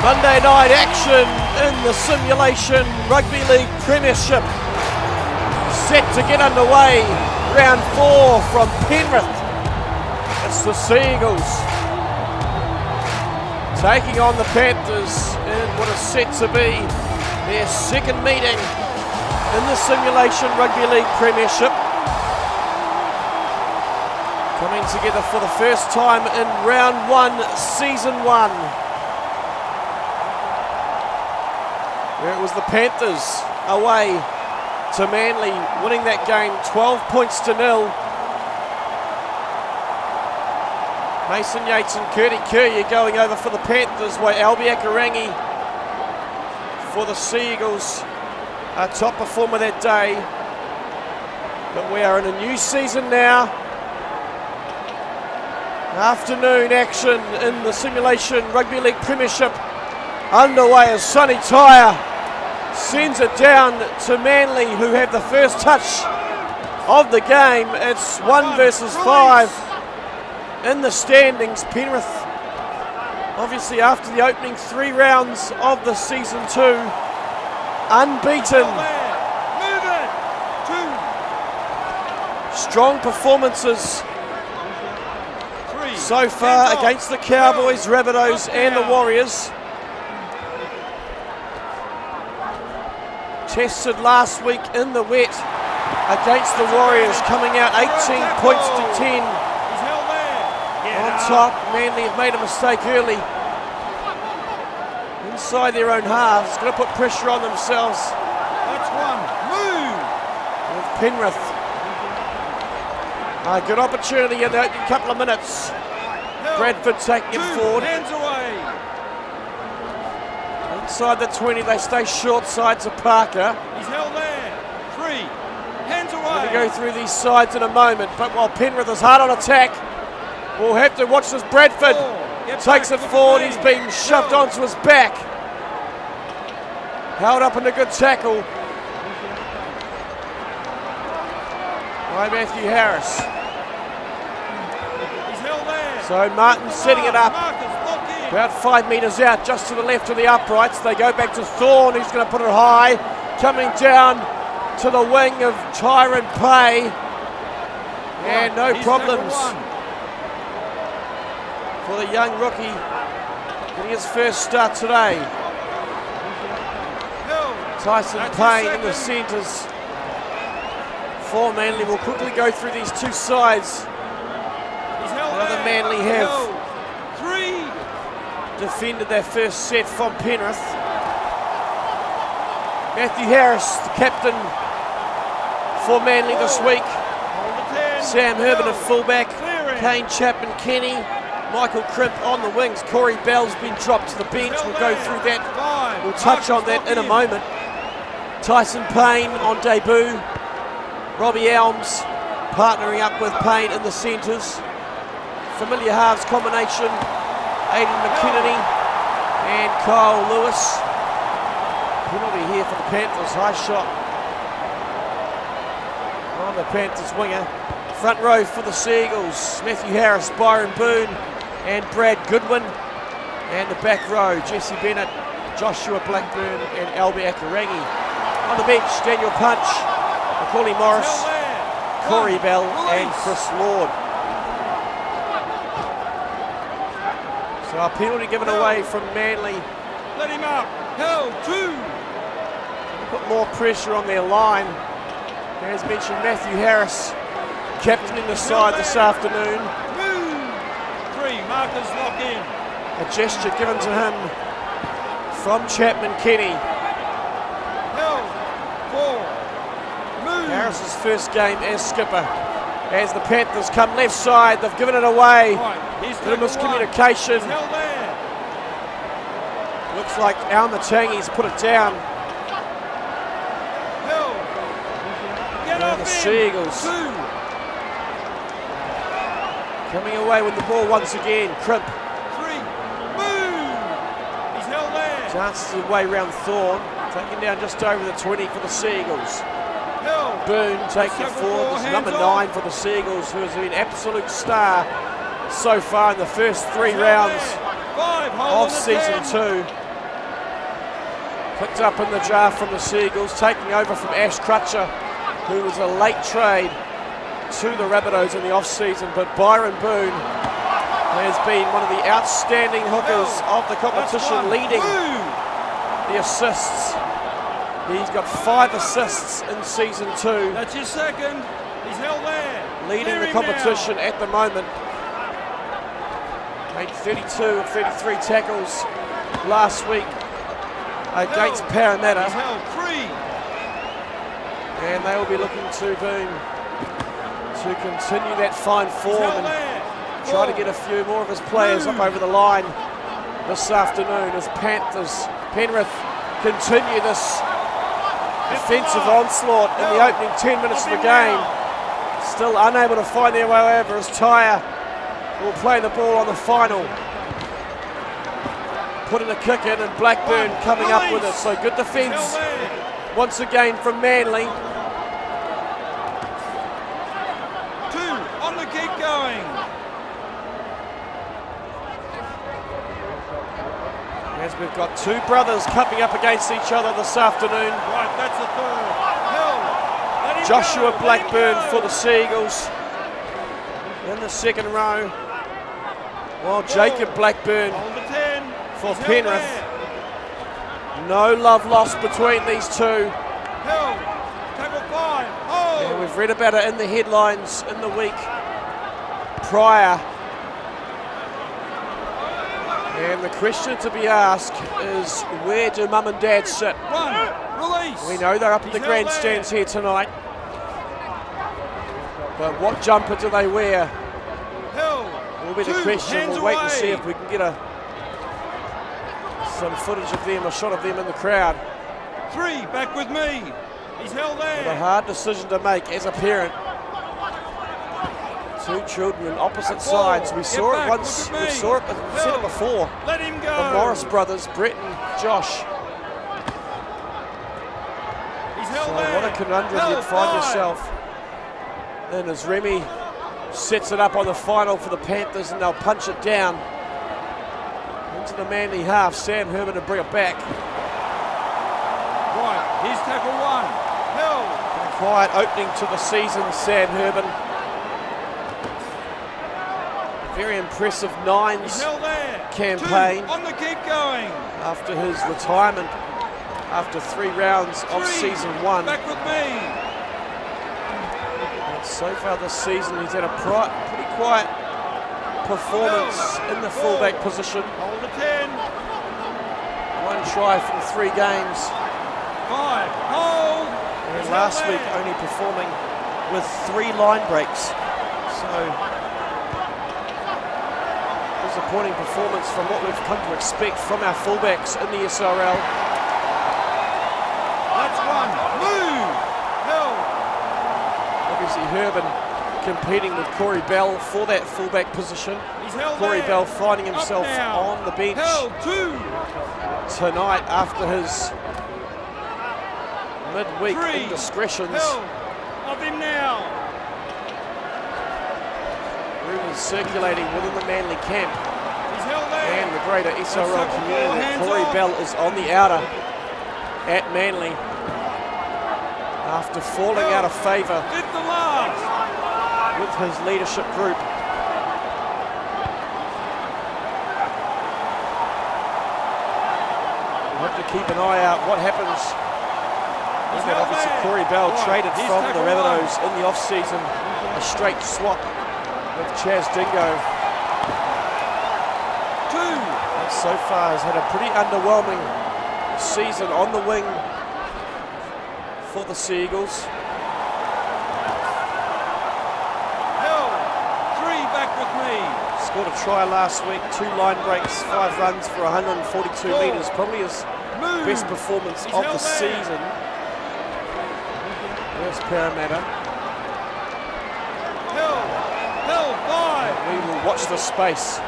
Monday night action in the Simulation Rugby League Premiership. Set to get underway. Round 4 from Penrith. It's the Seagulls taking on the Panthers in what is set to be their second meeting in the Simulation Rugby League Premiership. Coming together for the first time in round 1, season 1. Where it was the Panthers away to Manly, winning that game 12 points to 0. Mason Yates and Kurdy Kurya going over for the Panthers, while Albi Akarangi for the Seagulls, our top performer that day. But we are in a new season now. Afternoon action in the Simulation Rugby League Premiership underway as Sonny Tyre sends it down to Manly, who have the first touch of the game. It's 1 versus 5 in the standings. Penrith, obviously after the opening 3 rounds of the season 2, unbeaten. Strong performances so far against the Cowboys, Rabbitohs and the Warriors. Tested last week in the wet against the Warriors, coming out 18 points to 10. On top, Manly have made a mistake early. Inside their own half, it's going to put pressure on themselves. That's one. Move! With Penrith. A good opportunity in the opening couple of minutes. Bradford taking it forward. Hands away. Inside the 20, they stay short side to Parker. He's held there. 3. Hands away. We're going to go through these sides in a moment, but while Penrith is hard on attack, we'll have to watch this. Bradford takes it forward. He's been shoved onto his back. Held up in a good tackle by Matthew Harris. He's held there. So Martin setting it up. About 5 metres out, just to the left of the uprights. They go back to Thorne, who's going to put it high. Coming down to the wing of Tyron Pay. And no problems for the young rookie getting his first start today. Tyson Payne in the centres for Manly. We'll quickly go through these two sides. Another Manly have defended their first set from Penrith. Matthew Harris, the captain for Manly this week. Sam Herbert at fullback. Kane Chapman Kenny. Michael Crimp on the wings. Corey Bell's been dropped to the bench. We'll go through that. We'll touch on that in a moment. Tyson Payne on debut. Robbie Elms partnering up with Payne in the centres. Familiar halves combination. Aidan McKinney and Kyle Lewis. Penalty here for the Panthers. High shot on the Panthers winger. Front row for the Seagulls. Matthew Harris, Byron Boone and Brad Goodwin. And the back row, Jesse Bennett, Joshua Blackburn and Albi Akarangi. On the bench, Daniel Punch, Macaulay Morris, Corey Bell and Chris Lord. So a penalty given away from Manly. Let him up. Held 2. Put more pressure on their line. As mentioned, Matthew Harris, captaining the side this afternoon. 3. Markers lock in. A gesture given to him from Chapman Kenny. Held 4. Move. Harris's first game as skipper. As the Panthers come left side, they've given it away. Bit of miscommunication. Looks like Al-Matangi's put it down. And the Seagulls coming away with the ball once again. Crimp. 3. Move. He's held there. Chances his way round Thorne. Taking down just over the 20 for the Seagulls. Boone taking it forward. This is number 9 for the Seagulls, who has been absolute star so far in the first 3 rounds of season 2. Picked up in the draft from the Seagulls, taking over from Ash Crutcher, who was a late trade to the Rabbitohs in the off-season. But Byron Boone has been one of the outstanding hookers of the competition, leading the assists. He's got 5 assists in season 2. That's your second. He's held there. Leading the competition at the moment. Made 32 of 33 tackles last week against Parramatta. He's held 3. And they will be looking to Boone to continue that fine form and try to get a few more of his players up over the line this afternoon as Penrith continue this defensive onslaught in the opening 10 minutes of the game. Still unable to find their way over as Tyre will play the ball on the final. Putting a kick in and Blackburn coming up with it. So good defence once again from Manly. 2 on the keep going. As we've got 2 brothers coming up against each other this afternoon. Right, that's the third. Let him Joshua go. Blackburn for the Seagulls in the second row, while Jacob Blackburn Hold the 10. for He's Penrith. held No love lost between these two. there. Held. Tackle 5. Hold. And we've read about it in the headlines in the week prior. And the question to be asked is, where do mum and dad sit? 1. Release. We know they're up in the He's held grandstands here tonight. But what jumper do they wear Held. will be the 2 question. hands We'll wait and away. see if we can get some footage of them, a shot of them in the crowd. 3 back with me. He's held But a there. hard decision to make as a parent. 2 children on opposite sides. We saw it once. We saw it. We've seen it before. Let him go. The Morris brothers, Brett and Josh. He's So held there. what a conundrum Held you'd find 5. yourself in as Remy sets it up on the final for the Panthers, and they'll punch it down into the Manly half. Sam Herman to bring it back. Right, here's tackle 1. Held. Quiet opening to the season, Sam Herman. Very impressive He's nines held there. campaign 2 on the keep going. after his retirement after 3 rounds of 3 season 1. back with me. And so far this season he's had a pretty quiet performance in the fullback position. Hold the 10. 1 try from 3 games. 5. Hold. And He's last held week there. only performing with 3 line breaks. So disappointing performance from what we've come to expect from our fullbacks in the SRL. That's 1. Move. Held. Obviously Herman competing with Corey Bell for that fullback position. He's held Corey there. Bell finding Up himself now. on the bench Held. 2. tonight after his midweek 3. indiscretions. Held. Of him now. Rumours circulating within the Manly camp He's held there. and the greater SRL That's community that hands Corey off. Bell is on the outer at Manly after falling out of favour 5th and last. with his leadership group. We'll have to keep an eye out what happens. He's And held obviously there. Corey Bell Right, traded he's from the tackle Rabbitohs in the off-season, a straight swap with Chaz Dingo. 2. And so far has had a pretty underwhelming season on the wing for the Seagulls. Held. 3 back with me. Scored a try last week, 2 line breaks, 5 runs for 142 Goal. metres. Probably his Move. best performance He's of held the there. season. There's Parramatta. Held. Held. 5. We will watch the space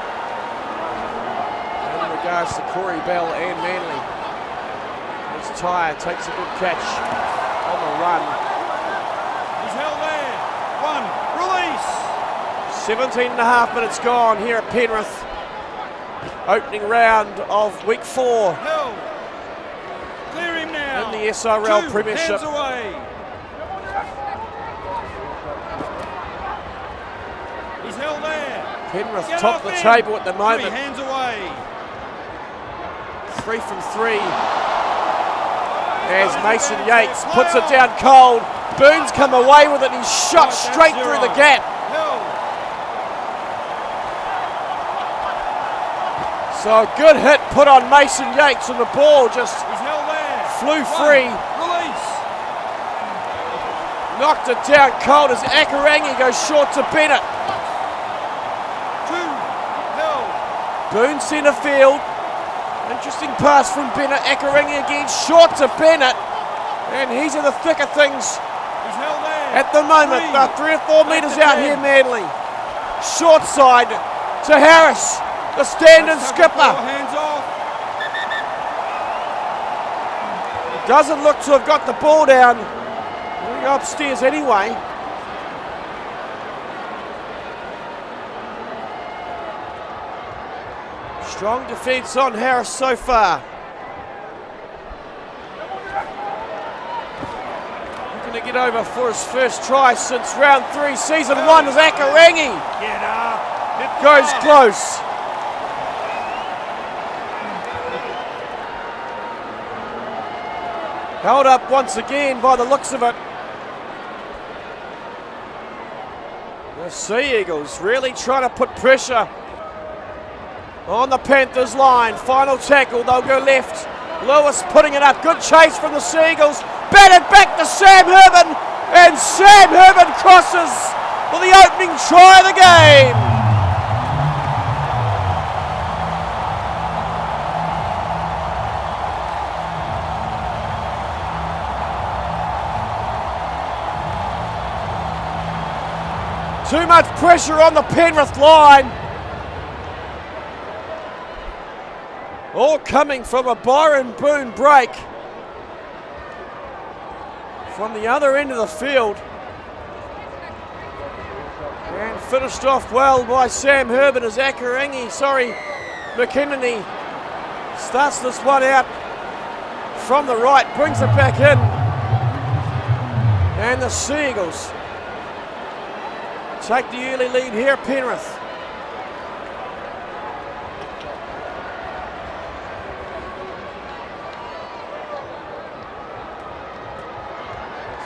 in regards to Corey Bell and Manly. As Tyre takes a good catch on the run. He's held there. 1. Release. 17 and a half minutes gone here at Penrith. Opening round of week 4. Held. Clear SRL Two Premiership. hands away. He's held there. Penrith Get top off the him. table at the 3 moment. hands away. 3 from 3. As Mason Yates puts it down cold. Boone's come away with it. He's shot Right, straight that's through zero. the gap. Held. So a good hit put on Mason Yates, and the ball just He's held there. flew 1. free. Release. Knocked it down cold as Akarangi goes short to Bennett. 2. Held. Boone centre field. Interesting pass from Bennett. Akarangi again short to Bennett. And he's in the thick of things He's held there. at the moment. 3. They're 3 or 4 Back metres to out 10. here, Manly. Short side to Harris, the stand-in That's skipper. 4 hands off. Doesn't look to have got the ball down. We'll go upstairs anyway. Strong defence on Harris so far. Looking to get over for his first try since round 3, season 1 as Akarangi Get up. Hit the goes mark. close. Held up once again by the looks of it. The Sea Eagles really trying to put pressure on the Panthers line. Final tackle, they'll go left. Lewis putting it up. Good chase from the Sea Eagles. Batted back to Sam Herman. And Sam Herman crosses for the opening try of the game. Too much pressure on the Penrith line. All coming from a Byron Boone break from the other end of the field. And finished off well by Sam Herman as McKinney starts this one out from the right, brings it back in. And the Sea Eagles take the early lead here, Penrith.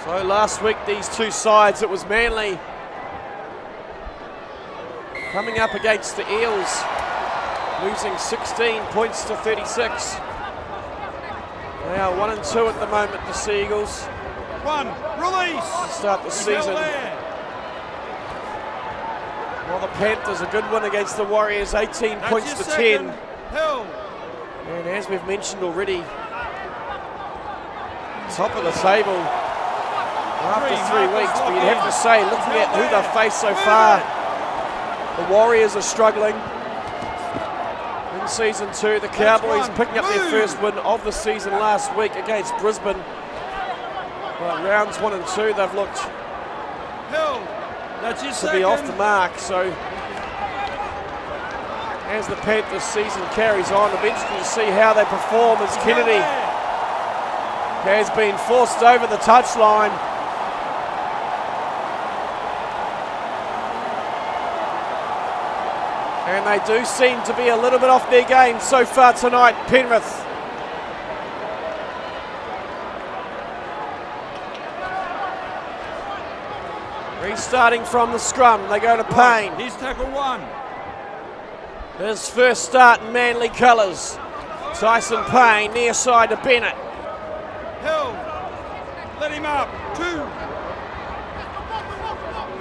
So last week, these two sides, it was Manly coming up against the Eels, losing 16 points to 36. They are 1 and 2 at the moment, the Sea Eagles. 1. Release. To start the season. Well, the Panthers, a good win against the Warriors, 18 points to 10. Held. And as we've mentioned already, top of the table after 3 weeks. But you'd have to say, looking at who they've faced so far, the Warriors are struggling. In season 2, the Cowboys picking up their first win of the season last week against Brisbane. But rounds 1 and 2, they've looked to be off the mark. So as the Panthers season carries on, it'll be interesting to see how they perform as Kennedy has been forced over the touchline. And they do seem to be a little bit off their game so far tonight, Penrith. Restarting from the scrum, they go to Payne. Here's tackle 1. His first start in Manly colours. Tyson Payne, near side to Bennett. Held. Let him up. 2.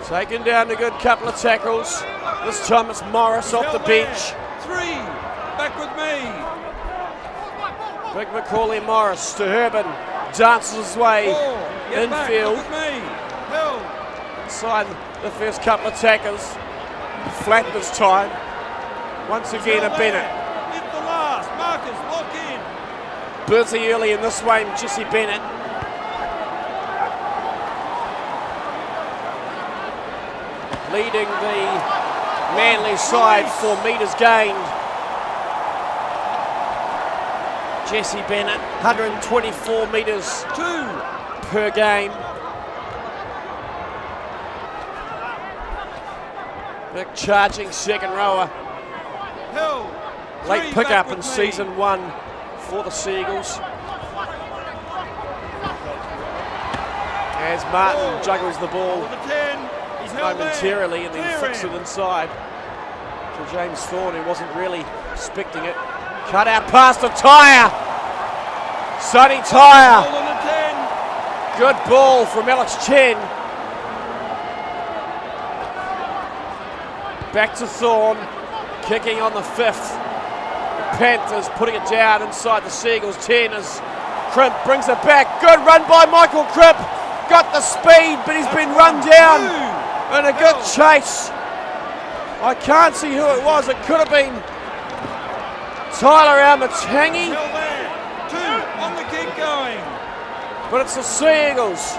Taken down a good couple of tackles. This time it's Morris off the bench. 3. Back with me. Big Macaulay Morris to Herman. Dances his way 4. Get back. infield. Look at me. Held. Inside the first couple of tackles. Flat this time. Once again a Bennett. Hit the last. Marcus, lock in. Busy early in this one, Jesse Bennett. Leading the Manly side for metres gained. Jesse Bennett, 124 metres per game. Big charging second rower. Hill. Late pickup in season 1 for the Seagulls. As Martin juggles the ball momentarily and then flicks it inside to James Thorne, who wasn't really expecting it. Cut out pass to Tyre. Sonny Tyre. Good ball from Alex Chen. Back to Thorne, kicking on the 5th. The Panthers putting it down inside the Seagulls 10 as Crimp brings it back. Good run by Michael Crimp. Got the speed, but he's been run down in a good chase. I can't see who it was. It could have been Tyler Almatangi. On the keep going. But it's the Seagulls.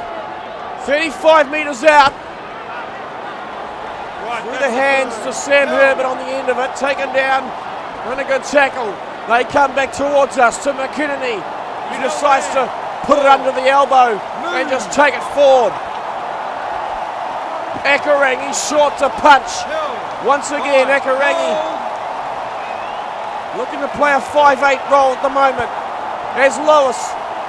35 metres out. Through the hands to Sam Herbert on the end of it. Taken down and a good tackle. They come back towards us to McKinney. He decides to put it under the elbow and just take it forward. Ekarangi short to punch. Once again, Ekarangi looking to play a 5-8 role at the moment. As Lewis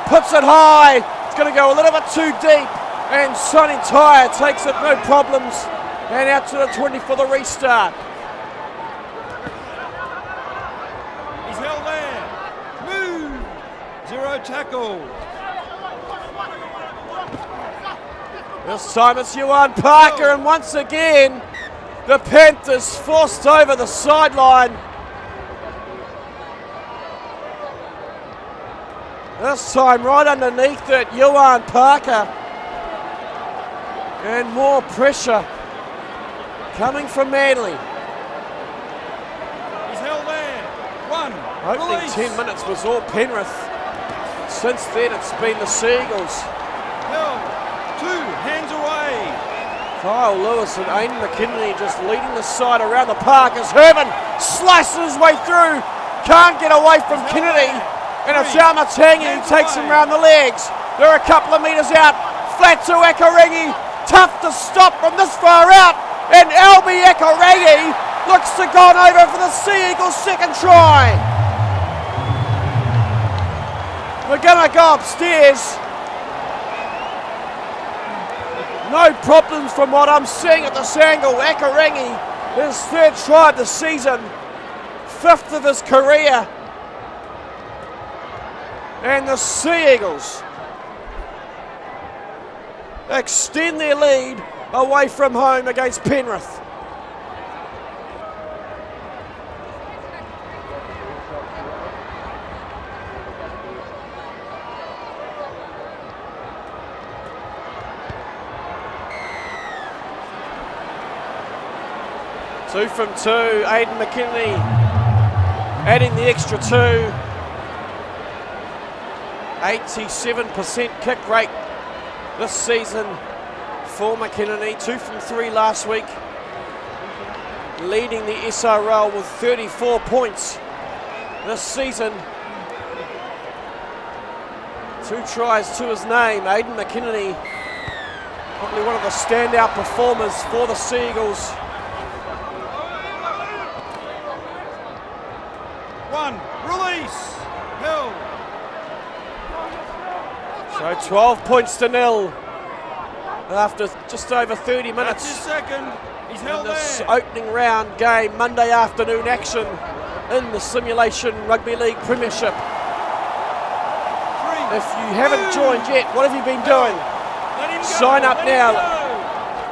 puts it high. It's going to go a little bit too deep. And Sonny Tyre takes it, no problems. And out to the 20 for the restart. He's held there. Move. 0 tackle. This time it's Yuan Parker, and once again the Panthers forced over the sideline. This time right underneath it, Yuan Parker. And more pressure coming from Manly. He's held there. 1. Opening Release. 10 minutes was all Penrith. Since then it's been the Seagulls. Held. 2 hands away. Kyle Lewis and Aidan McKinney just leading the side around the park as Herman slices his way through. Can't get away from Kennedy. And it's Almatangi who takes him round the legs. They're a couple of metres out. Flat to Ekarangi. Tough to stop from this far out. And Albie Ekarangi looks to go over for the Seagulls' second try. We're going to go upstairs. No problems from what I'm seeing at this angle. Ekarangi, his 3rd try of the season, 5th of his career. And the Seagulls extend their lead away from home against Penrith. Two from 2, Aidan McKinney adding the extra 2. 87% kick rate this season for McKinney. 2 from 3 last week. Leading the SRL with 34 points this season. 2 tries to his name. Aidan McKinney, probably one of the standout performers for the Seagulls. 1. Release. Hill. So 12 points to 0 after just over 30 minutes. That's his second. He's held in this there. opening round game, Monday afternoon action in the Simulation Rugby League Premiership. 3. If you haven't joined yet, what have you been doing? Let him go. Sign up Let now. him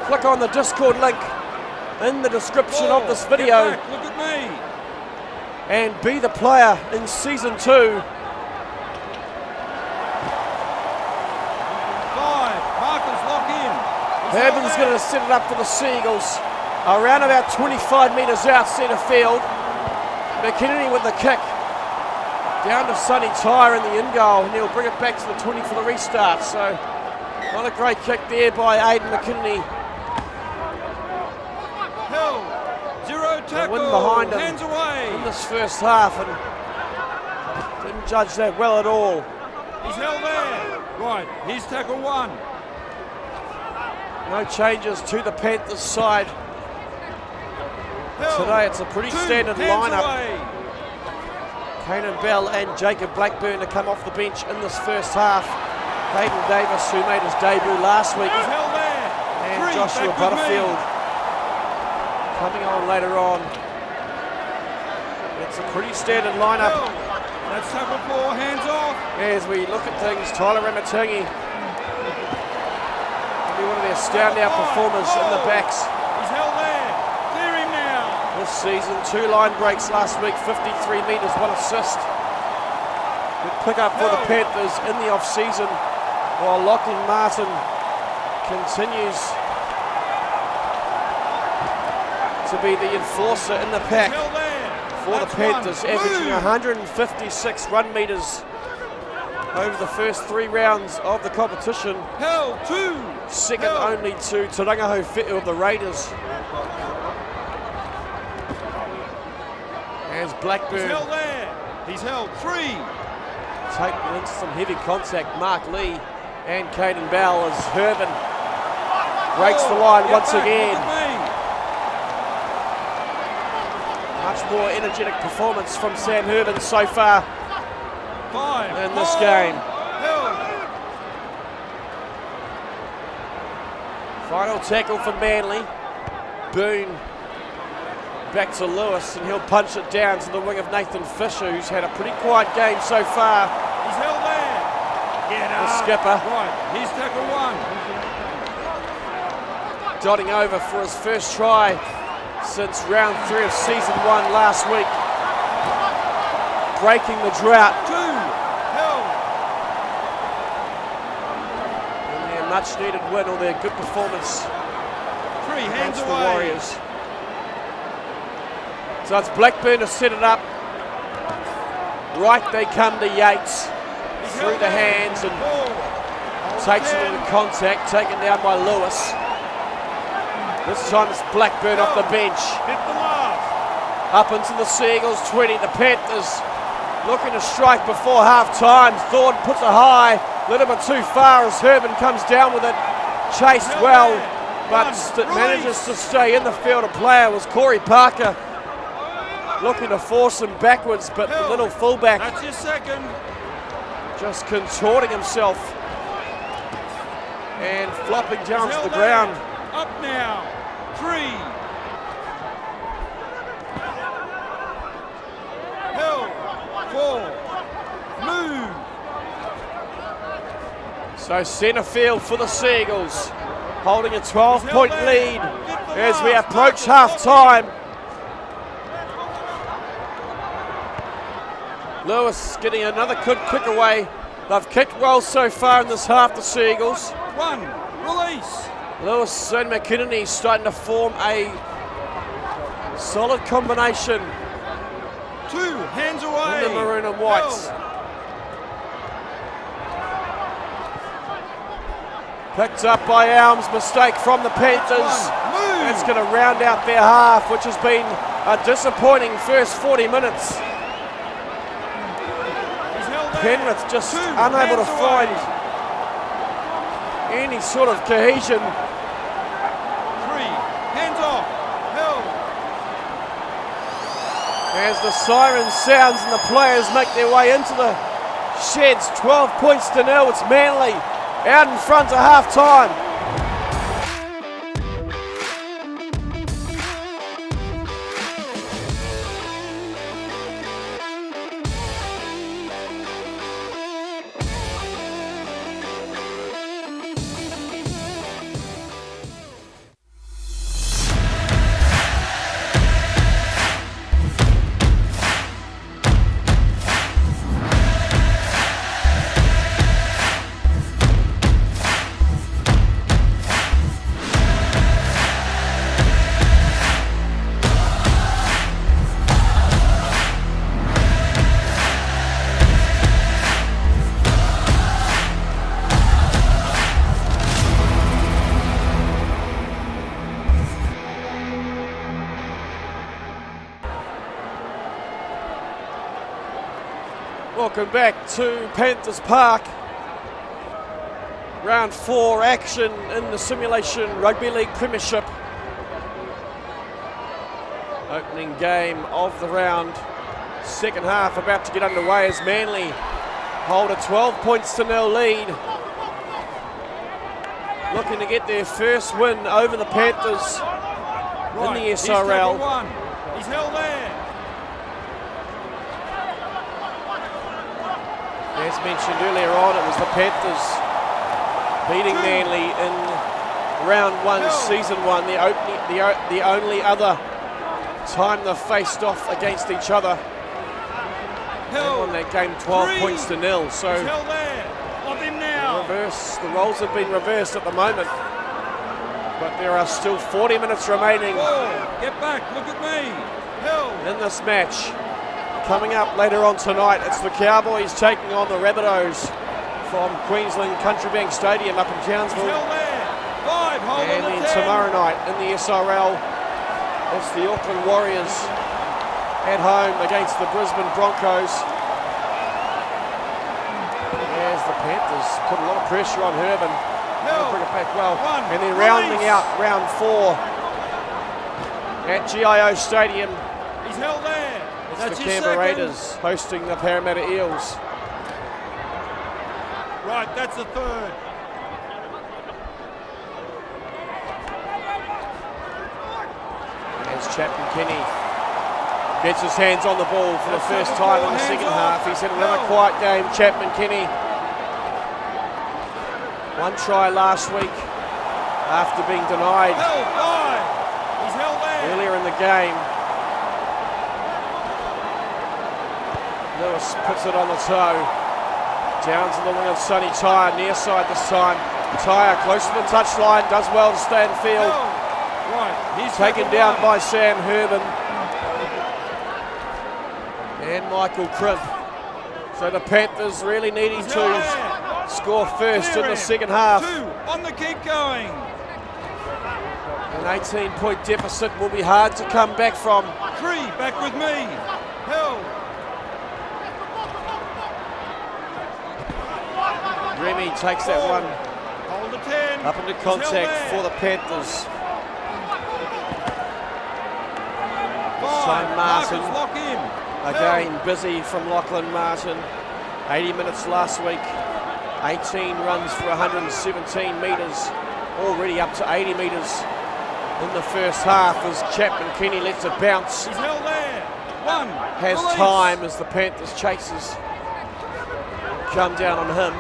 go. Click on the Discord link in the description of this Get video back. Look at me. and be the player in Season 2. 5. Markers lock in. He's held Herman's there. going to set it up for the Seagulls. Around about 25 metres out centre field. McKinney with the kick. Down to Sonny Tyre in the in goal, and he'll bring it back to the 20 for the restart. So, not a great kick there by Aidan McKinney. Hill. 0 tackle. Win behind him Hands away. in this first half, and didn't didn't judge that well at all. He's held there. Right, here's tackle 1. No changes to the Panthers side. Held. Today it's a pretty 2 standard hands lineup. away. Kanan Bell and Jacob Blackburn to come off the bench in this first half. Hayden Davis, who made his debut last week, He's held there. and 3 Joshua back with me. Butterfield coming on later on. It's a pretty standard lineup. Held. That's tackle 4, hands off. As we look at things, Tyler Ramatungi will be one of their standout performers in the backs He's held there. Clear him now. this season. 2 line breaks last week, 53 metres, 1 assist. Good pick up for the Panthers in the off-season, while Lachlan Martin continues to be the enforcer in the pack Held there. for the That's Panthers, 1. averaging Move. 156 run metres over the first 3 rounds of the competition, Held 2. second Held. only to Tarangaho Whittle of the Raiders. As He's Blackburn held there. He's held 3. taking into some heavy contact, Mark Lee and Caden Bell as Herman breaks the line Get once back, again. look at Much more energetic performance from Sam Herman so far me. 5. in this Hold. game. Held. Final tackle for Manly. Boone back to Lewis, and he'll punch it down to the wing of Nathan Fisher, who's had a pretty quiet game so far. He's held there. Get The up. skipper Right, here's tackle 1. dotting over for his first try since round 3 of season 1 last week, breaking the drought 2. Held. in their much needed win, or their good performance 3 hands against the away. Warriors. So it's Blackburn to set it up. Right they come to Yates, He's through held the there. hands, and 4. takes it into contact, taken down by Lewis. This time it's Blackburn off the bench. Hit the mark. Up into the Seagulls 20, the Panthers looking to strike before half time. Thorne puts it high, a little bit too far as Herman comes down with it. Chased Held well, there. but Run. it manages to stay in the field of play. It was Corey Parker looking to force him backwards, but the Held. little fullback That's your second. just contorting himself and flopping down He's to the held there. ground. Up now. 3. Held. 4. Move. So centre field for the Seagulls, holding a 12-point He's held lead there. Get the as we mark. approach Mark half it. time. Lewis getting another good kick away. They've kicked well so far in this half, the Seagulls. 1. Release. Lewis and McKinney starting to form a solid combination 2. Hands away. in the maroon and whites. Held. Picked up by Elms, mistake from the Panthers. Move. That's going to round out their half, which has been a disappointing first 40 minutes. He's held there. Penrith just 2. unable to Hands find away. any sort of cohesion. 3. Hands off. Held. As the siren sounds and the players make their way into the sheds, 12 points to 0. It's Manly out in front at half time. Welcome back to Panthers Park. Round 4 action in the Simulation Rugby League Premiership. Opening game of the round. Second half about to get underway as Manly hold a 12-0 lead. Looking to get their first win over the Panthers in the SRL. He's held there. As mentioned earlier on, it was the Panthers beating Manly in round 1, season 1, the only other time they've faced off against each other. They won that game 12-0. So the roles have been reversed at the moment, but there are still 40 minutes remaining. Get back, look at me. In this match. Coming up later on tonight, it's the Cowboys taking on the Rabbitohs from Queensland Country Bank Stadium up in Townsville. And then tomorrow night in the SRL, it's the Auckland Warriors at home against the Brisbane Broncos. As the Panthers put a lot of pressure on Herman. They'll bring it back well. And then rounding out round 4 at GIO Stadium. He's held there. It's the Canberra Raiders hosting the Parramatta Eels. Right, that's the third. As Chapman Kenny gets his hands on the ball for the first time in the second half. He's had another quiet game, Chapman Kenny. One try last week after being denied earlier in the game. Lewis puts it on the toe. Down to the wing of Sonny Tyre, near side this time. Tyre close to the touchline, does well to stay in field. He's taken down by Sam Herman and Michael Crimp. So the Panthers really needing to score first in the second half. 2 on the keep going. An 18-point deficit will be hard to come back from. 3 back with me. Held. Remy takes that one up into contact for the Panthers. This time Martin, again busy from Lachlan Martin. 80 minutes last week, 18 runs for 117 metres, already up to 80 metres in the first half as Chapman Kenny lets it bounce. He's held there. Has time as the Panthers chasers come down on him.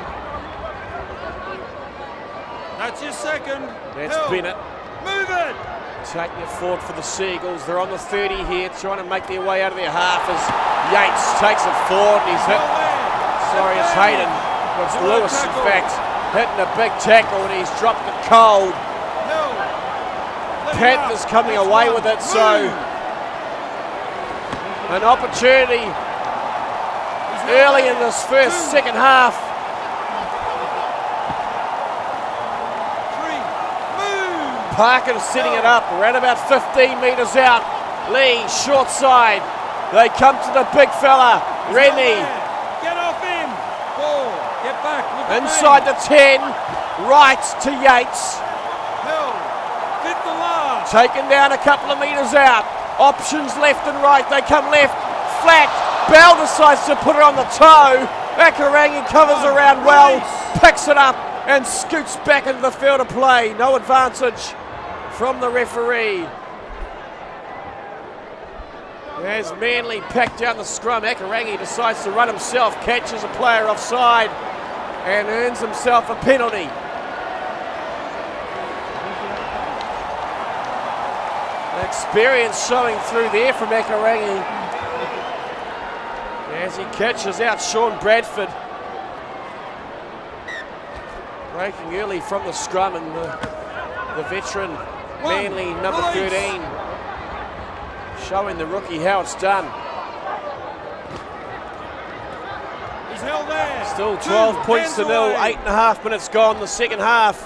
That's your second. That's Bennett. Move it. Taking it forward for the Seagulls. They're on the 30 here, trying to make their way out of their half as Yates takes it forward and he's hit. Sorry, it's Hayden. It's Lewis, in fact, hitting a big tackle and he's dropped it cold. Panthers coming away with it, so an opportunity early in this second half. Parker setting it up around about 15 metres out. Lee, short side. They come to the big fella, Rennie. Get off him. 4, get back. Inside the 10, right to Yates. Hit the last. Taken down a couple of metres out. Options left and right. They come left, flat. Bell decides to put it on the toe. Akarangi covers around well, picks it up and scoots back into the field of play. No advantage from the referee. As Manly packed down the scrum, Akarangi decides to run himself, catches a player offside and earns himself a penalty. Experience showing through there from Akarangi as he catches out Sean Bradford. Breaking early from the scrum and the veteran Manly number 13 showing the rookie how it's done. He's held there. Still 12-0, 8.5 minutes gone the second half.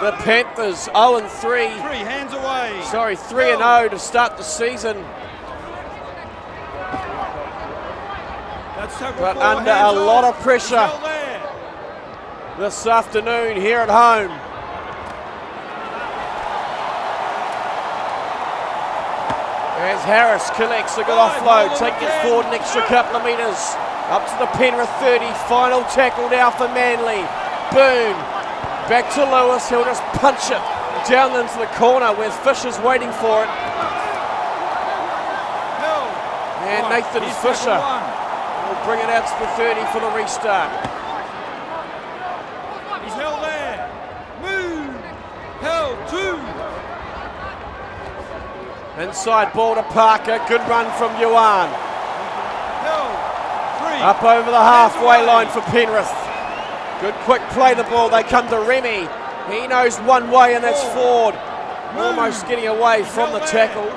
The Panthers 0-3. 3 hands away. Sorry, 3-0 to start the season. but under a lot of pressure this afternoon here at home. As Harris collects a good offload, taking it forward an extra couple of metres. Up to the Penrith 30, final tackle now for Manly. Boone, back to Lewis, he'll just punch it down into the corner where Fisher's waiting for it. And Nathan Fisher will bring it out to the 30 for the restart. He's held there. Move. Held 2. Inside ball to Parker, good run from Yuan. Held 3. Up over the halfway line for Penrith. Good quick play the ball, they come to Remy. He knows one way and that's forward. Almost getting away from the tackle.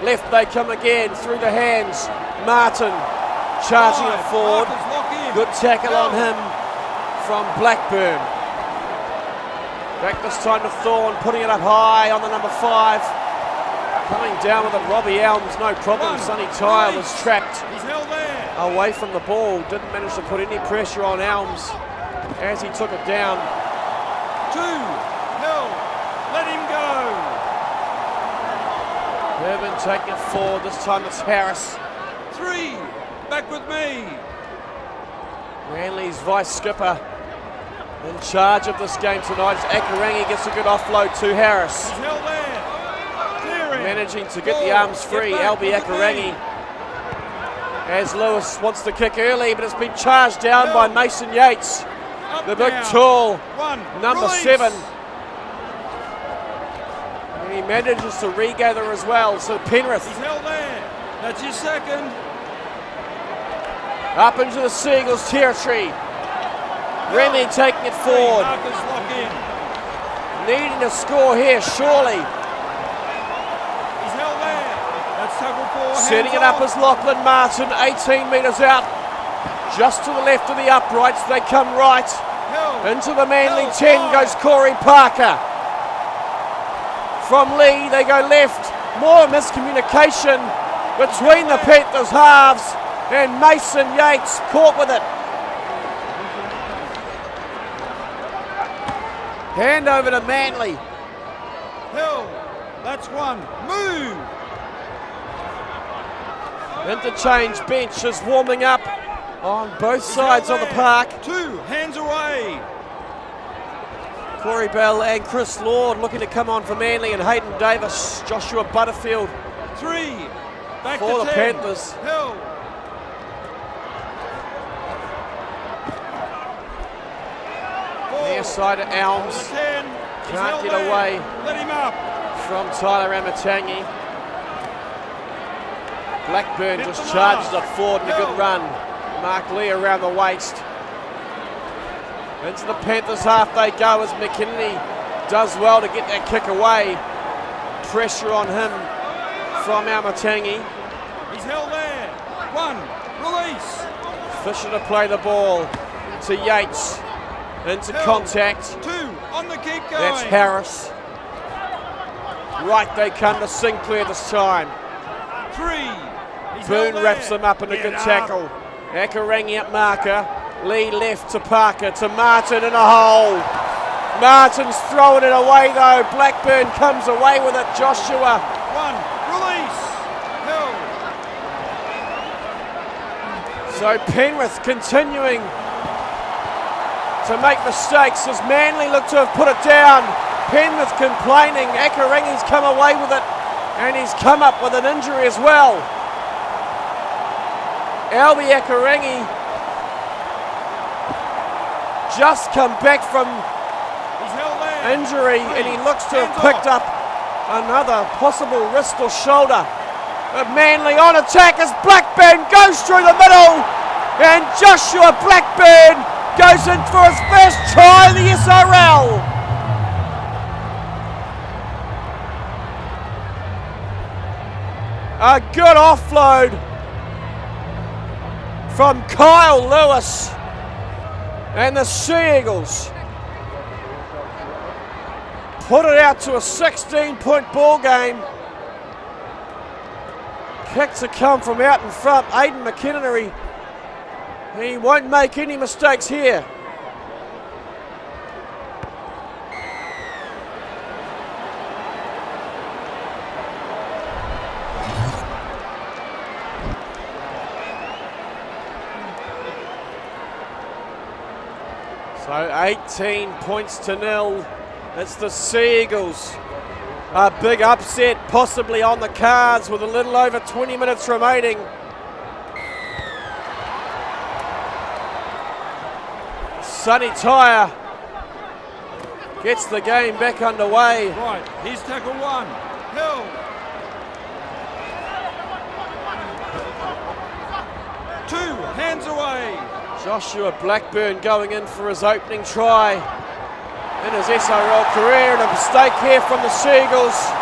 Left they come again, through the hands. Martin charging it forward. Good tackle on him from Blackburn. Back this time to Thorne, putting it up high on the number 5. Coming down with it, Robbie Elms, no problem. Sonny Tyre was trapped away from the ball. Didn't manage to put any pressure on Elms as he took it down. 2, held, let him go. Urban taking it forward, this time it's Harris. 3, back with me. Manly's vice skipper in charge of this game tonight. Akarangi gets a good offload to Harris. He's held there. Clearing. Managing to get the arms free, Albi Akarangi. As Lewis wants to kick early, but it's been charged down by Mason Yates. The big tall number 7. And he manages to regather as well, so Penrith. He's held there. That's his second. Up into the Seagulls territory. Remy taking it forward. Marcus lock in. Needing a score here, surely. He's held there. That's tackle 4. Setting it up as Lachlan Martin, 18 metres out. Just to the left of the uprights, they come right. Into the Manly 10 goes Corey Parker. From Lee, they go left. More miscommunication between the Panthers halves, and Mason Yates caught with it. Hand over to Manly. Hill, that's 1. Move. Interchange bench is warming up on both sides of the park. 2, hands away. Corey Bell and Chris Lord looking to come on for Manly, and Hayden Davis, Joshua Butterfield 3, back for to the 10. Panthers. Hill. Near side to Elms. 10. Can't get away Let him up. from Tyler Amatangi. Blackburn just charges it forward in a good run. Mark Lee around the waist. Into the Panthers half they go as McKinney does well to get that kick away. Pressure on him from Amatangi. He's held there. 1, release. Fisher to play the ball to Yates. Into contact. 2, on the keep going. That's Harris. Right they come to Sinclair this time. 3. Boone wraps him up in a good tackle. Akarangi at marker. Lee left to Parker, to Martin in a hole. Martin's throwing it away though. Blackburn comes away with it. Joshua. 1, release. Hill. So Penrith continuing to make mistakes as Manly look to have put it down. Penrith complaining. Akarangi's come away with it, and he's come up with an injury as well. Albi Akarangi just come back from injury, and he looks to have picked up another possible wrist or shoulder. But Manly on attack as Blackburn goes through the middle, and Joshua Blackburn goes in for his first try in the SRL. A good offload from Kyle Lewis and the Sea Eagles put it out to a 16-point ball game. Kick to come from out in front. Aidan McKinnery He won't make any mistakes here. So 18 points to nil. It's the Sea Eagles. A big upset possibly on the cards with a little over 20 minutes remaining. Sonny Tyre gets the game back underway. Right, here's tackle one. Hill. Two, hands away. Joshua Blackburn going in for his opening try in his SRL career, and a mistake here from the Seagulls.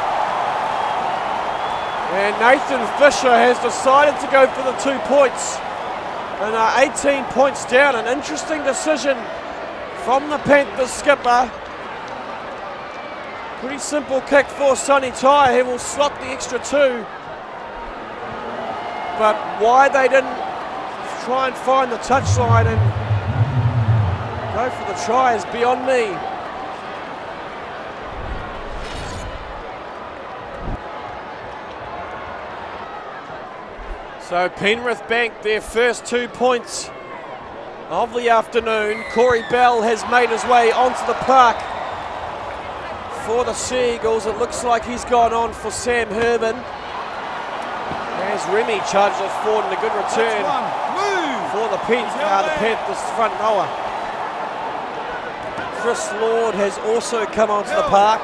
And Nathan Fisher has decided to go for the 2 points. And 18 points down, an interesting decision from the Panthers skipper. Pretty simple kick for Sonny Tyre. He will slot the extra 2. But why they didn't try and find the touchline and go for the try is beyond me. So Penrith banked their first 2 points of the afternoon. Corey Bell has made his way onto the park for the Sea Eagles. It looks like he's gone on for Sam Herman. As Remy charges forward and a good return for the Panthers front rower. Chris Lord has also come onto the park.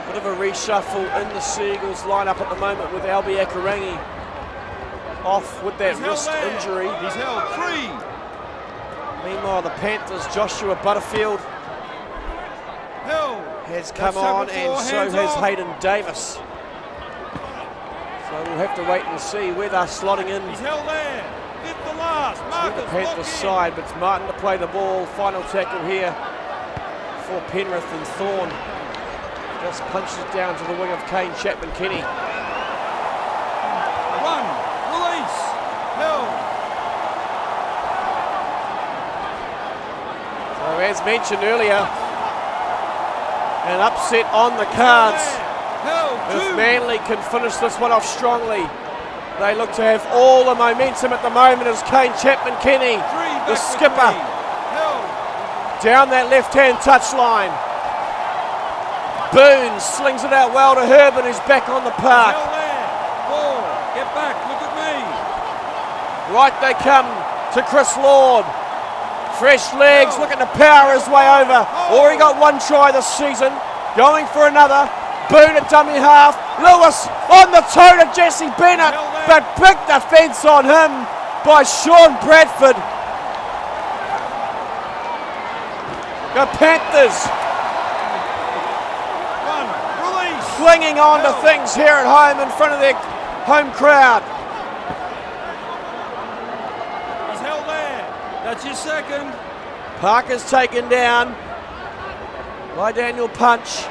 Bit of a reshuffle in the Sea Eagles lineup at the moment with Albi Akarangi off with that wrist injury. He's held 3. Meanwhile, the Panthers, Joshua Butterfield has come on, and so has Hayden Davis. So we'll have to wait and see where they're slotting in. He's held there. Fifth the last. To the Panthers side, but it's Martin to play the ball. Final tackle here for Penrith, and Thorne just punches down to the wing of Kane Chapman-Kenny. 1, release, held. So as mentioned earlier, an upset on the cards. If Manly can finish this one off strongly, they look to have all the momentum at the moment as Kane Chapman-Kenny, the skipper, down that left-hand touchline. Boone slings it out well to Herman, who's back on the park. Get back, look at me. Right they come to Chris Lord. Fresh legs, looking to power his way over. Already got 1 try this season, going for another. Boone at dummy half. Lewis on the toe to Jesse Bennett, but big defence on him by Sean Bradford. The Panthers clinging on to things here at home in front of their home crowd. He's held there. That's your second. Parker's taken down by Daniel Punch.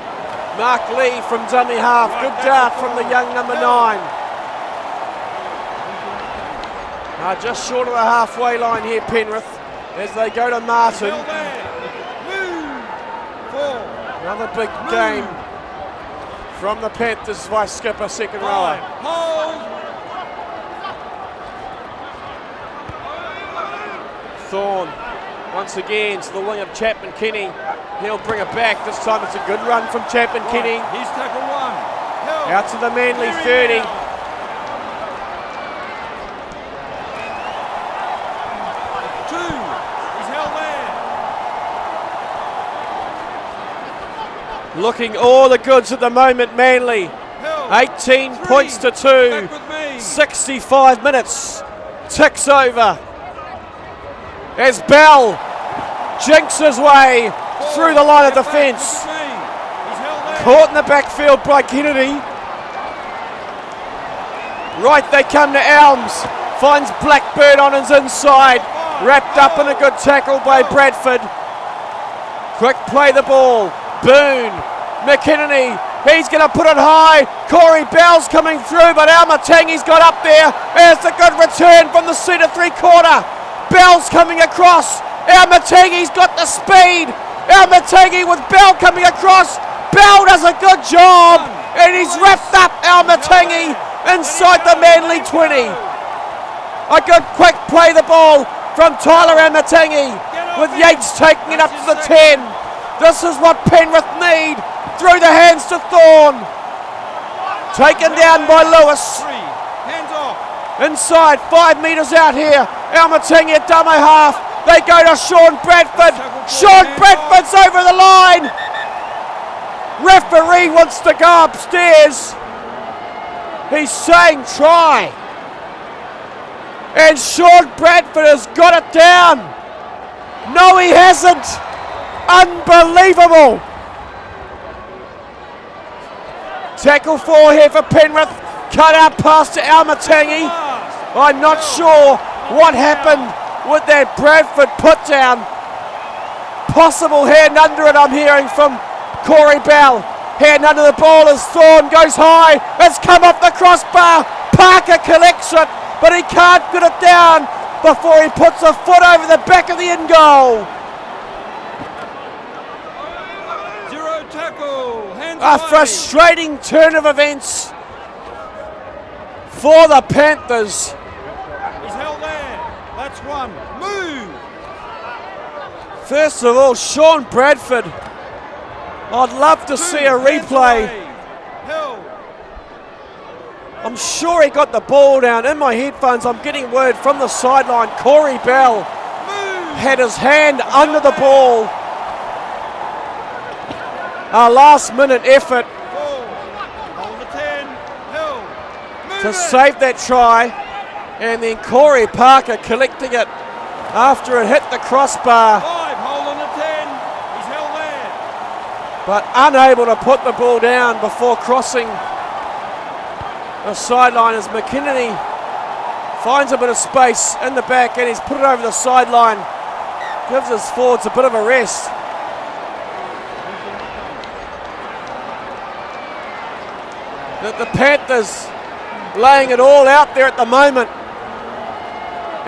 Mark Lee from dummy half. Good dart from the young number 9. Just short of the halfway line here, Penrith, as they go to Martin. Another big game from the Panthers vice skipper, second rower. Thorne once again to the wing of Chapman-Kenny. He'll bring it back. This time it's a good run from Chapman-Kenny. He's tackle 1. Out to the Manly 30. He's held there. Looking all the goods at the moment, Manly. 18 points to 2. 65 minutes. Ticks over. As Bell jinks his way through the line of defence. Caught in the backfield by Kennedy. Right they come to Elms. Finds Blackburn on his inside. Wrapped up in a good tackle by Bradford. Quick play the ball. Boone. McKinney He's going to put it high. Corey Bell's coming through, but Almatangi's got up there. There's a good return from the centre three-quarter. Bell's coming across. Almatangi's got the speed. Almatangi with Bell coming across. Bell does a good job, and he's wrapped up Almatangi inside the Manly 20. A good quick play the ball from Tyler Almatangi, with Yates taking it up to the 10. This is what Penrith need. Through the hands to Thorne. Taken down by Lewis. Hands off. Inside, 5 metres out here. Almatangi at dummy half. They go to Sean Bradford. Sean Bradford's over the line. Referee wants to go upstairs. He's saying try. And Sean Bradford has got it down. No, he hasn't. Unbelievable. Tackle 4 here for Penrith. Cut out pass to Almatangi. I'm not sure what happened with that Bradford put down. Possible hand under it, I'm hearing from Corey Bell. Hand under the ball as Thorne goes high. It's come off the crossbar. Parker collects it, but he can't get it down before he puts a foot over the back of the in goal. Zero tackle. Hands A away. frustrating turn of events for the Panthers. He's held there. That's one. Move. First of all, Sean Bradford. I'd love to see a replay. Held. I'm sure he got the ball down. In my headphones, I'm getting word from the sideline. Corey Bell had his hand under the ball. A last-minute effort Hold the 10. Held. to save that try. And then Corey Parker collecting it after it hit the crossbar, 5. Hold on the 10. He's held there. but unable to put the ball down before crossing the sideline as McKinney finds a bit of space in the back, and he's put it over the sideline. Gives his forwards a bit of a rest. The Panthers laying it all out there at the moment.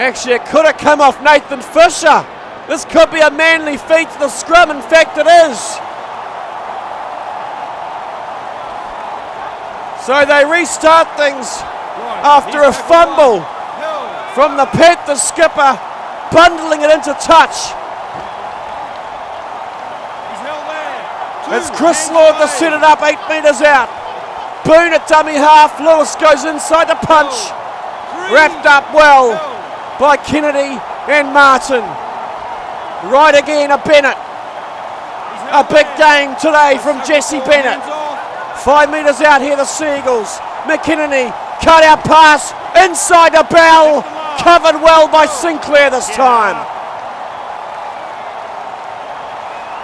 Actually, it could have come off Nathan Fisher. This could be a Manly feat to the scrum. In fact, it is. So they restart things after a fumble from the Panthers skipper, bundling it into touch. He's held there. 2. It's Chris Hands Lord to away. set it up 8 metres out. Boone at dummy half. Lewis goes inside the punch. 3. Wrapped up well Held. by Kennedy and Martin. Right again, a Bennett. He's A held big there. game today from Jesse Bennett. Hands off. 5 metres out here, the Seagulls. McKinney, cut out pass, inside the Bell. Covered well by Sinclair this time.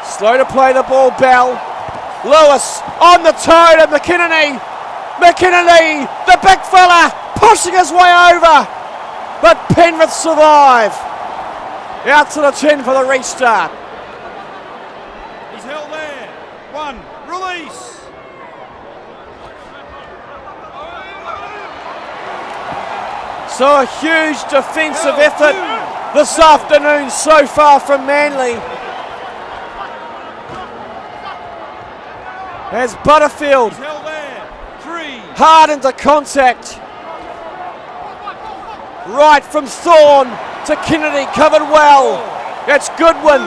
Slow to play the ball, Bell. Lewis on the toe to McKinney. McKinney, the big fella, pushing his way over. But Penrith survive. Out to the 10 for the restart. He's held there. 1. Release. So a huge defensive effort this afternoon so far from Manly. As Butterfield He's held there. 3. hard into contact. Right from Thorne to Kennedy, covered well. That's Goodwin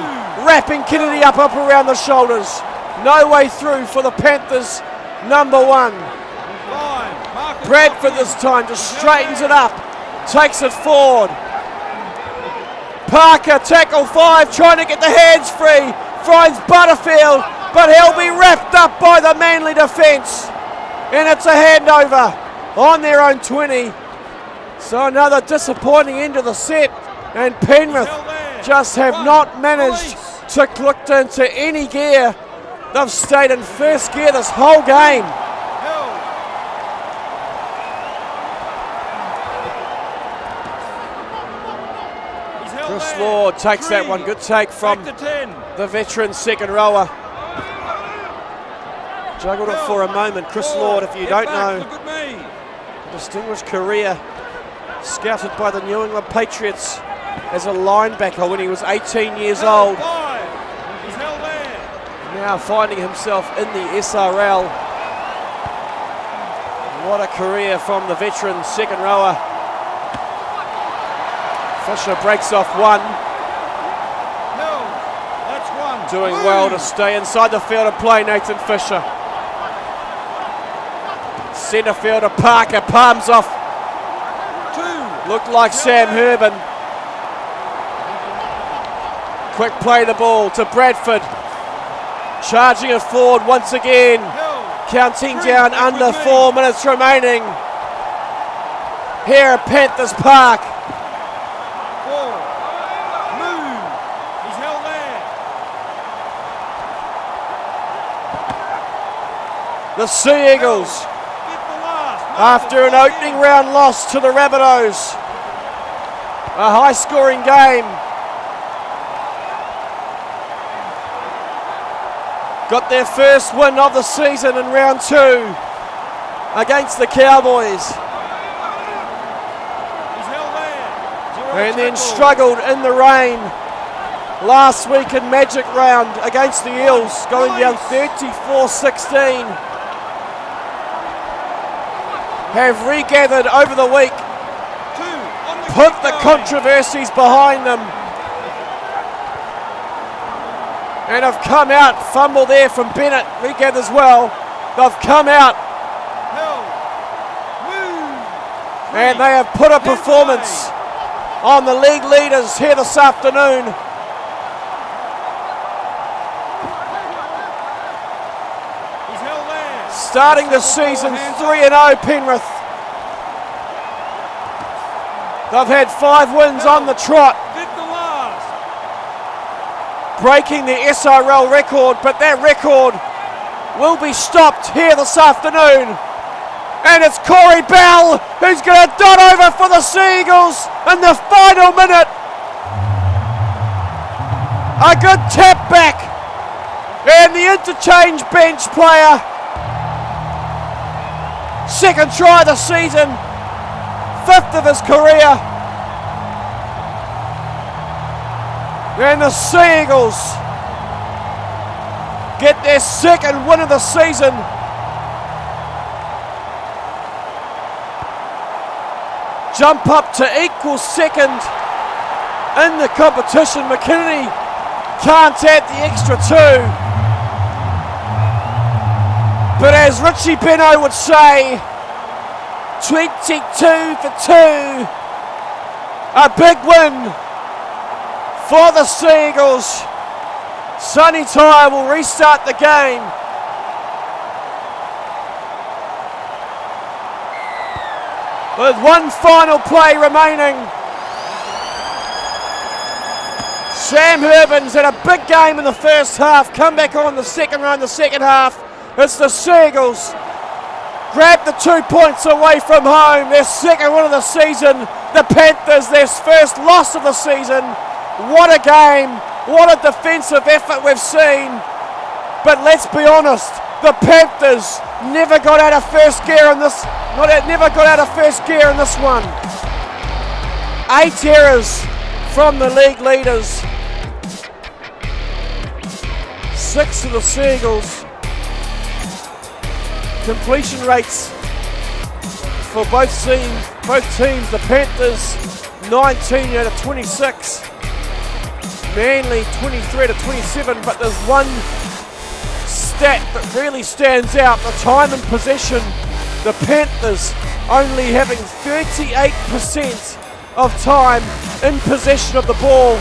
wrapping Kennedy up around the shoulders. No way through for the Panthers, number 1. 5. Marcus Bradford Hopkins. this time just straightens it up, takes it forward. Parker, tackle 5, trying to get the hands free, finds Butterfield, but he'll be wrapped up by the Manly defence. And it's a handover on their own 20. So another disappointing end of the set, and Penrith just have not managed to click into any gear. They've stayed in first gear this whole game. Held. He's held Chris there. Lord takes that 3. one. Good take from Back to 10. the veteran second rower. Juggled it for a moment. Chris Lord, if you don't know, Look at me. distinguished career, scouted by the New England Patriots as a linebacker when he was 18 years old. He's held there. Now finding himself in the SRL. What a career from the veteran second rower. Fisher breaks off one. Held. That's one. Doing well to stay inside the field of play, Nathan Fisher. Centre fielder Parker palms off. Two. Looked like Sam Herbin. Quick play the ball to Bradford. Charging it forward once again. Counting down under 4 minutes remaining. Here at Panthers Park. 4. Move. He's held there. The Sea Eagles, Get the last. after an opening round loss to the Rabbitohs. A high scoring game. Got their first win of the season in round 2 against the Cowboys. He's held there. And then struggled in the rain last week in Magic round against the Eels, going down 34-16. Have regathered over the week, put the controversies behind them, and have come out. Fumble there from Bennett, regathers well. They've come out and they have put a performance on the league leaders here this afternoon. He's held there. Starting the season 3-0 Penrith. They've had 5 wins on the trot, Get the last. breaking the SRL record, but that record will be stopped here this afternoon. And it's Corey Bell who's going to dot over for the Sea Eagles in the final minute. A good tap back, and the interchange bench player. Second try of the season, 5th of his career. And the Sea Eagles get their second win of the season. Jump up to equal second in the competition. McKinney can't add the extra 2. But as Richie Beno would say, 22 for 2. A big win for the Sea Eagles. Sonny Tyre will restart the game. With one final play remaining. Sam Herbin's had a big game in the first half, come back on the second round, the second half. It's the Sea Eagles. Grab the 2 points away from home, their second win of the season. The Panthers, their first loss of the season. What a game, what a defensive effort we've seen. But let's be honest, the Panthers never got out of first gear in this. Never got out of first gear in this one. 8 errors from the league leaders. 6 of the Sea Eagles. Completion rates for both teams. The Panthers 19 out of 26. Manly 23 out of 27. But there's one stat that really stands out: the time in possession. The Panthers only having 38% of time in possession of the ball,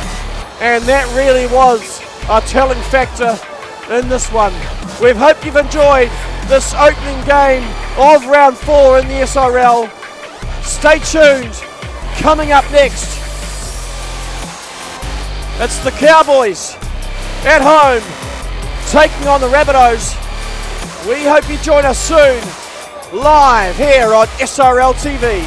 and that really was a telling factor in this one. We hope you've enjoyed this opening game of round 4 in the SRL. Stay tuned. Coming up next, it's the Cowboys at home taking on the Rabbitohs. We hope you join us soon, live here on SRL TV.